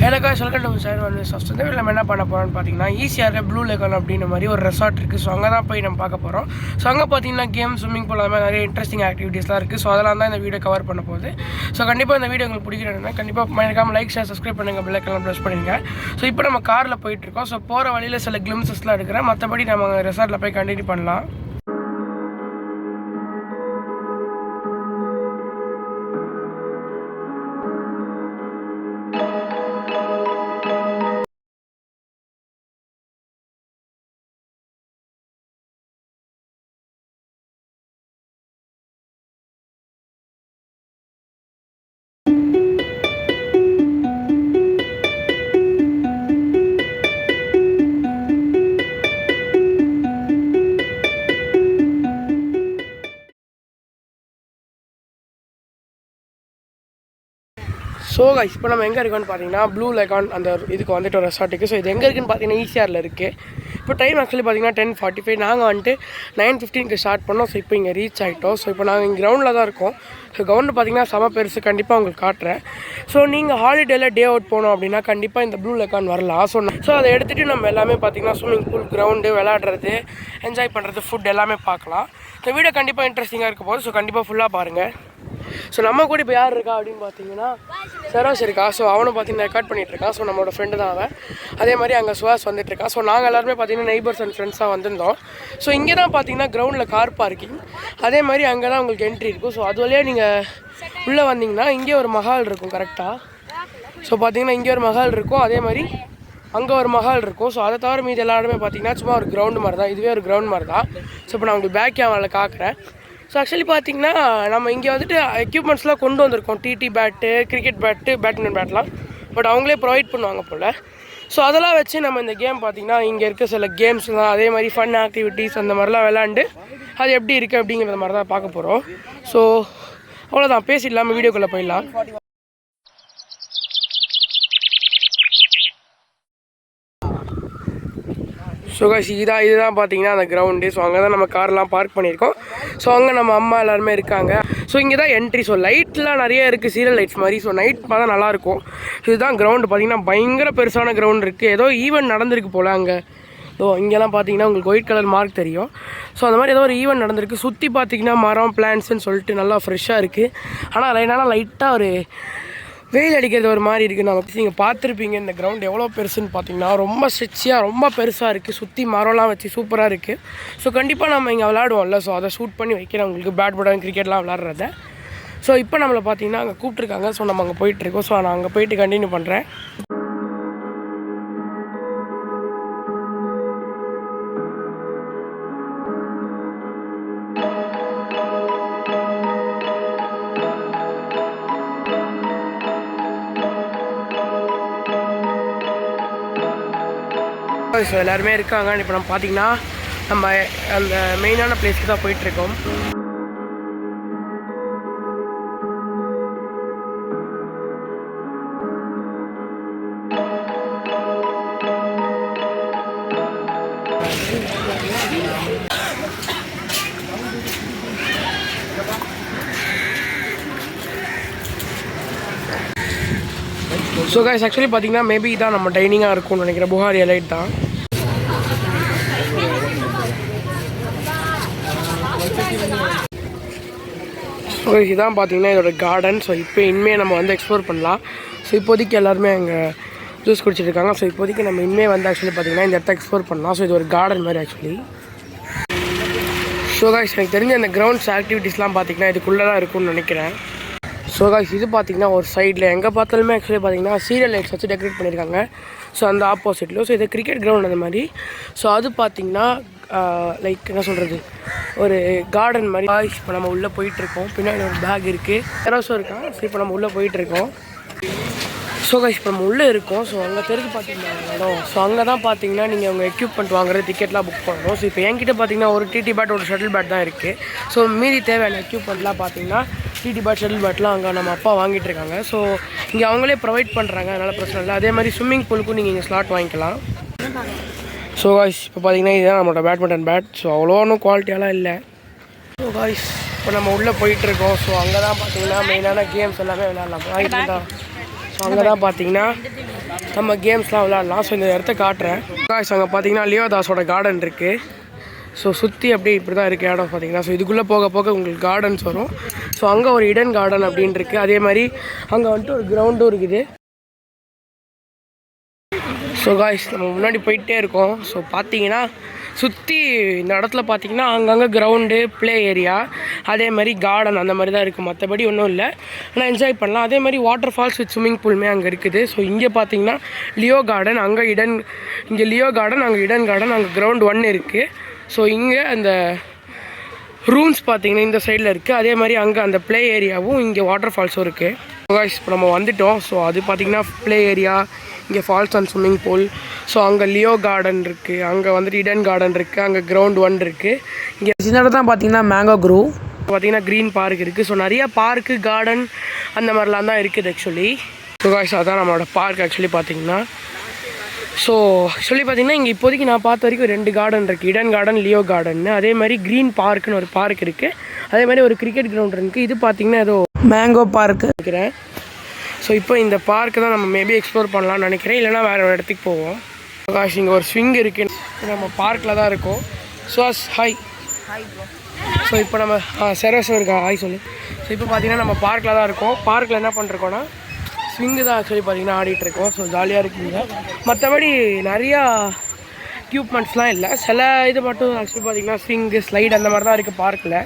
எனக்கு welcome to sir வந்து first வந்து நம்ம என்ன பண்ண போகிறோம்னு பார்த்தீங்கன்னா ஈஸியாக ப்ளூ லேகன் அப்படின்ற மாதிரி ஒரு ரெசார்ட் இருக்குது. ஸோ அங்கே தான் போய் நம்ம பார்க்க போகிறோம். ஸோ அங்கே பார்த்தீங்கன்னா கேம், ஸ்விம்மிங் பூல் அது மாதிரி நிறைய இன்ட்ரெஸ்டிங் ஆக்டிவிட்டீஸ்லாம் இருக்குது. ஸோ அதெல்லாம் தான் இந்த வீடியோ கவர் பண்ண போகுது. ஸோ கண்டிப்பாக இந்த வீடியோ உங்களுக்கு பிடிக்கிறதுனா கண்டிப்பாக மறக்காம லைக், ஷேர், சப்ஸ்கிரைப் பண்ணுங்கள், பெல் ஐக்கான் ப்ரெஸ் பண்ணுங்க. ஸோ இப்போ நம்ம காரில் போயிட்டுருக்கோம். ஸோ போகிற வழியில் சில கிளிம்ஸஸ்லாம் எடுக்கிறேன். மற்றபடி நம்ம ரெசார்ட்டில் போய் கண்டினியூ பண்ணலாம். ஸோ கைஸ் இப்போ நம்ம எங்கே இருக்கோன்னு பார்த்தீங்கன்னா ப்ளூ லேகான் அந்த இதுக்கு வந்துட்டு ஒரு ரெசார்ட்டுக்கு. ஸோ இது எங்கே இருக்குன்னு பார்த்தீங்கன்னா ஈசிஆரில் இருக்குது. இப்போ டைம் ஆக்சுவலி பார்த்தீங்கன்னா 10:45. நாங்கள் வந்துட்டு 9:15க்கு ஸ்டார்ட் பண்ணோம். ஸோ இப்போ இங்கே ரீச் ஆகிட்டோம். ஸோ இப்போ நாங்கள் இங்கே கிரவுண்டில் தான் இருக்கோம். ஸோ கிரவுண்டு பார்த்தீங்கன்னா செம பெருசு, கண்டிப்பாக உங்களுக்கு காட்டுறேன். ஸோ நீங்கள் ஹாலிடேயில் டே அவுட் போனோம் அப்படின்னா கண்டிப்பாக இந்த ப்ளூ லேகான் வரலாம். ஸோ அதை எடுத்துகிட்டு நம்ம எல்லாமே பார்த்தீங்கன்னா ஸ்விம்மிங் பூல், கிரவுண்டு, விளையாடுறது, என்ஜாய் பண்ணுறது, ஃபுட் எல்லாமே பார்க்கலாம். ஸோ வீடியோ கண்டிப்பாக இன்ட்ரெஸ்டிங்காக இருக்க போது. ஸோ கண்டிப்பாக ஃபுல்லாக பாருங்கள். ஸோ நம்ம கூட இப்போ யார் இருக்கா அப்படின்னு பார்த்தீங்கன்னா சரோஸ் இருக்கா. ஸோ அவனும் பார்த்தீங்கன்னா ரெக்கார்ட் பண்ணிகிட்ருக்கான். ஸோ நம்மளோட ஃப்ரெண்டு தான் அவன். அதே மாதிரி அங்கே சுவாஸ் வந்துட்டுருக்கான். ஸோ நாங்கள் எல்லாருமே பார்த்தீங்கன்னா நெய்பர்ஸ் அண்ட் ஃப்ரெண்ட்ஸாக வந்திருந்தோம். ஸோ இங்கே தான் பார்த்தீங்கன்னா கிரவுண்டில் கார் பார்க்கிங், அதே மாதிரி அங்கே தான் உங்களுக்கு என்ட்ரி இருக்கும். ஸோ அது வழியாக நீங்கள் உள்ளே வந்தீங்கன்னா இங்கே ஒரு மஹால் இருக்கும் கரெக்டாக. ஸோ பார்த்தீங்கன்னா இங்கே ஒரு மஹால் இருக்கும், அதே மாதிரி அங்கே ஒரு மஹால் இருக்கும். ஸோ அதை தவிர மீது எல்லாருமே பார்த்தீங்கன்னா சும்மா ஒரு கிரவுண்டு மாதிரி தான். இதுவே ஒரு கிரவுண்ட் மாதிரி தான். ஸோ இப்போ நான் உங்களுக்கு பேக் கேமராவில் காக்குறேன். ஸோ ஆக்சுவலி பார்த்தீங்கன்னா நம்ம இங்கே வந்துட்டு எக்யூப்மெண்ட்ஸ்லாம் கொண்டு வந்திருக்கோம். TT bat, cricket bat, badminton பேட்லாம். பட் அவங்களே ப்ரொவைட் பண்ணுவாங்க போல். ஸோ அதெல்லாம் வச்சு நம்ம இந்த கேம் பார்த்திங்கன்னா இங்கே இருக்க சில கேம்ஸ்லாம், அதே மாதிரி ஃபன் ஆக்டிவிட்டீஸ் அந்த மாதிரிலாம் விளாண்டு அது எப்படி இருக்குது அப்படிங்கிற மாதிரி தான் பார்க்க போகிறோம். ஸோ அவ்வளோதான், பேசிடலாம், வீடியோக்குள்ளே போயிடலாம். ஸோ கைஸ் இதுதான் பார்த்தீங்கன்னா அந்த கிரவுண்டு. ஸோ அங்கே தான் நம்ம கார்லாம் பார்க் பண்ணியிருக்கோம். ஸோ அங்கே நம்ம அம்மா எல்லாருமே இருக்காங்க. ஸோ இங்கே தான் என்ட்ரி. ஸோ லைட்லாம் நிறைய இருக்குது, சீரியல் லைட்ஸ் மாதிரி. ஸோ நைட் பார்த்தா நல்லாயிருக்கும். இதுதான் கிரவுண்டு. பார்த்தீங்கன்னா பயங்கர பெருசான கிரவுண்ட் இருக்குது. ஏதோ ஈவெண்ட் நடந்திருக்கு போல் அங்கே. ஸோ இங்கெல்லாம் பார்த்தீங்கன்னா உங்களுக்கு ஒயிட் கலர் மார்க் தெரியும். ஸோ அந்த மாதிரி ஏதோ ஒரு ஈவெண்ட் நடந்திருக்கு. சுற்றி பார்த்தீங்கன்னா மரம், பிளான்ட்ஸ்ன்னு சொல்லிட்டு நல்லா ஃப்ரெஷ்ஷாக இருக்குது. ஆனால் லைட்டாக ஒரு வெயில் அடிக்கிறது ஒரு மாதிரி இருக்குது. நம்ம நீங்கள் பார்த்துருப்பீங்க இந்த கிரவுண்ட் எவ்வளோ பெருசுன்னு பார்த்தீங்கன்னா ரொம்ப ஸ்ட்ரெச்சியாக ரொம்ப பெருசாக இருக்குது. சுற்றி மரம்லாம் வச்சு சூப்பராக இருக்குது. ஸோ கண்டிப்பாக நம்ம இங்கே விளாடுவோம்ல. ஸோ அதை ஷூட் பண்ணி வைக்கிறேன் உங்களுக்கு, பேட்மிண்டன், கிரிக்கெட்லாம் விளாட்றத. ஸோ இப்போ நம்மளை பார்த்தீங்கன்னா அங்கே கூப்பிட்ருக்காங்க. ஸோ நம்ம அங்கே போயிட்டுருக்கோம். ஸோ நான் அங்கே போயிட்டு கண்டினியூ பண்ணுறேன். ஸோ எல்லாருமே இருக்காங்க. இப்போ நம்ம பார்த்தீங்கன்னா நம்ம அந்த மெயினான பிளேஸ்க்கு தான் போயிட்டுருக்கோம். ஸோ கைஸ் ஆக்சுவலி பார்த்தீங்கன்னா மேபி இதான் நம்ம டைனிங்காக இருக்கும்னு நினைக்கிறேன். புகாரி லைட் தான். ஸோ இதுதான் பார்த்தீங்கன்னா இதோட கார்டன். ஸோ இப்போ இனிமேல் நம்ம வந்து எக்ஸ்ப்ளோர் பண்ணலாம். ஸோ இப்போதைக்கு எல்லாருமே அங்கே ஜூஸ் குடிச்சிட்ருக்காங்க. ஸோ இப்போதைக்கு நம்ம இனிமேல் வந்து ஆக்சுவலி பார்த்தீங்கன்னா இந்த இடத்த எக்ஸ்ப்ளோர் பண்ணலாம். ஸோ இது ஒரு கார்டன் மாதிரி ஆக்சுவலி. ஸோ கைஸ் எனக்கு தெரிஞ்ச அந்த கிரவுண்ட்ஸ் ஆக்டிவிட்டீஸ்லாம் பார்த்தீங்கன்னா இதுக்குள்ளே தான் இருக்கும்னு நினைக்கிறேன். ஸோ கைஸ் இது பார்த்தீங்கன்னா ஒரு சைடில் எங்கே பார்த்தாலுமே ஆக்சுவலி பார்த்தீங்கன்னா சீரியல் லைட்ஸ் வச்சு டெக்கரேட் பண்ணியிருக்காங்க. ஸோ அந்த ஆப்போசிட்லையும். ஸோ இது கிரிக்கெட் கிரவுண்ட் அந்த மாதிரி. ஸோ அது பார்த்தீங்கன்னா லைக் என்ன சொல்கிறது, ஒரு கார்டன் மாதிரி. இப்போ நம்ம உள்ளே போயிட்டுருக்கோம். பின்னாடி ஒரு பேக் இருக்குது, யாராச்சும் இருக்கான். ஸோ இப்போ நம்ம உள்ளே போயிட்டுருக்கோம். ஸோ கைஸ் இப்போ நம்ம உள்ளே இருக்கோம். ஸோ அங்கே தெரிஞ்சு பார்த்தீங்கன்னா இடம். ஸோ அங்கே தான் பார்த்தீங்கன்னா நீங்கள் உங்கள் எக்யூப்மெண்ட் வாங்குறது, டிக்கெட்லாம் புக் பண்ணணும். ஸோ இப்போ என்கிட்ட பார்த்தீங்கன்னா ஒரு டிடி பேட், ஒரு ஷட்டில் பேட் தான் இருக்குது. ஸோ மீதி தேவையான எக்யூப்மெண்ட்லாம் பார்த்தீங்கன்னா டிடி பேட், ஷட்டில் பேட்லாம் அங்கே நம்ம அப்பா வாங்கிட்டு இருக்காங்க. ஸோ இங்கே அவங்களே ப்ரொவைட் பண்ணுறாங்க, அதனால் பிரச்சனை இல்லை. அதே மாதிரி ஸ்விம்மிங் பூலுக்கும் நீங்கள் இங்கே ஸ்லாட் வாங்கிக்கலாம். ஸோ காய்ஸ் இப்போ பார்த்தீங்கன்னா இதுதான் நம்மளோட பேட்மிண்டன் பேட். ஸோ அவ்வளோ ஒன்றும் குவாலிட்டியெல்லாம் இல்லை. ஸோ காய்ஸ் இப்போ நம்ம உள்ளே போயிட்டுருக்கோம். ஸோ அங்கே தான் பார்த்தீங்கன்னா மெயினான கேம்ஸ் எல்லாமே விளையாடலாம். ஸோ அங்கே தான் பார்த்தீங்கன்னா நம்ம கேம்ஸ்லாம் விளையாடலாம். ஸோ இந்த இடத்த காட்டுறேன். அங்கே பார்த்தீங்கன்னா லியோதாஸோட கார்டன் இருக்குது. ஸோ சுற்றி அப்படியே இப்படி தான் இருக்குது இடம் பார்த்தீங்கன்னா. ஸோ இதுக்குள்ளே போக போக உங்களுக்கு கார்டன்ஸ் வரும். ஸோ அங்கே ஒரு இடன் கார்டன் அப்படின்னு இருக்குது. அதே மாதிரி அங்கே வந்துட்டு ஒரு கிரவுண்டும் இருக்குது. ஸோ காய்ஸ் நம்ம முன்னாடி போயிட்டே இருக்கோம். ஸோ பார்த்தீங்கன்னா சுற்றி இந்த இடத்துல பார்த்தீங்கன்னா அங்கங்கே கிரவுண்டு, ப்ளே ஏரியா, அதே மாதிரி கார்டன் அந்த மாதிரி தான் இருக்குது. மற்றபடி ஒன்றும் இல்லை, ஆனால் என்ஜாய் பண்ணலாம். அதே மாதிரி வாட்டர் ஃபால்ஸ் வித் ஸ்விம்மிங் பூலுமே அங்கே இருக்குது. ஸோ இங்கே பார்த்தீங்கன்னா லியோ கார்டன், அங்கே இடன், இங்கே லியோ கார்டன், அங்கே இடன் கார்டன், அங்கே கிரவுண்ட் 1 இருக்குது. ஸோ இங்கே அந்த ரூம்ஸ் பார்த்தீங்கன்னா இந்த சைடில் இருக்குது. அதே மாதிரி அங்கே அந்த ப்ளே ஏரியாவும் இங்கே வாட்டர் ஃபால்ஸும் இருக்குது. காய்ஸ் இப்போ நம்ம வந்துவிட்டோம். ஸோ அது பார்த்திங்கன்னா ப்ளே ஏரியா, இங்கே falls and swimming pool. So அங்கே லியோ கார்டன் இருக்குது, அங்கே வந்துட்டு இடன் கார்டன் இருக்குது, அங்கே கிரவுண்ட் 1 இருக்குது. இங்கே சின்ன தான் பார்த்தீங்கன்னா மேங்கோ க்ரூ பார்த்தீங்கன்னா க்ரீன் பார்க் இருக்குது. ஸோ நிறையா பார்க்கு, கார்டன் அந்த மாதிரிலாம் தான் இருக்குது ஆக்சுவலி. ஸோ காய்ஸ் அதான் நம்மளோட பார்க் ஆக்சுவலி பார்த்தீங்கன்னா. ஸோ ஆக்சுவலி பார்த்தீங்கன்னா இங்கே இப்போதைக்கு நான் பார்த்த வரைக்கும் 2 கார்டன் இருக்குது, இடன் கார்டன், லியோ கார்டன். அதே மாதிரி க்ரீன் பார்க்குன்னு ஒரு பார்க் இருக்குது. அதே மாதிரி ஒரு கிரிக்கெட் கிரவுண்ட் இருக்குது. இது பார்த்தீங்கன்னா ஏதோ மேங்கோ பார்க்கு நினைக்கிறேன். ஸோ இப்போ இந்த பார்க்கு தான் நம்ம மேபி எக்ஸ்ப்ளோர் பண்ணலாம்னு நினைக்கிறேன், இல்லைனா வேறு ஒரு இடத்துக்கு போவோம். காஷ் இங்கே ஒரு ஸ்விங் இருக்குது, நம்ம பார்க்கில் தான் இருக்கோம். So hi. ஸோ இப்போ நம்ம சரஸ் இருக்கா, ஹாய் சொல்லு. ஸோ இப்போ பார்த்தீங்கன்னா நம்ம பார்க்கில் தான் இருக்கோம். பார்க்கில் என்ன பண்ணிருக்கோன்னா ஸ்விங்கு தான் ஆக்சுவலி பார்த்தீங்கன்னா ஆடிட்டுருக்கோம். ஸோ ஜாலியாக இருக்குங்க. மற்றபடி நிறையா எக்யூப்மெண்ட்ஸ்லாம் இல்லை, சில இது மட்டும் ஆக்சுவலி பார்த்தீங்கன்னா ஸ்விங்கு, ஸ்லைடு அந்த மாதிரி தான் இருக்குது பார்க்கில்.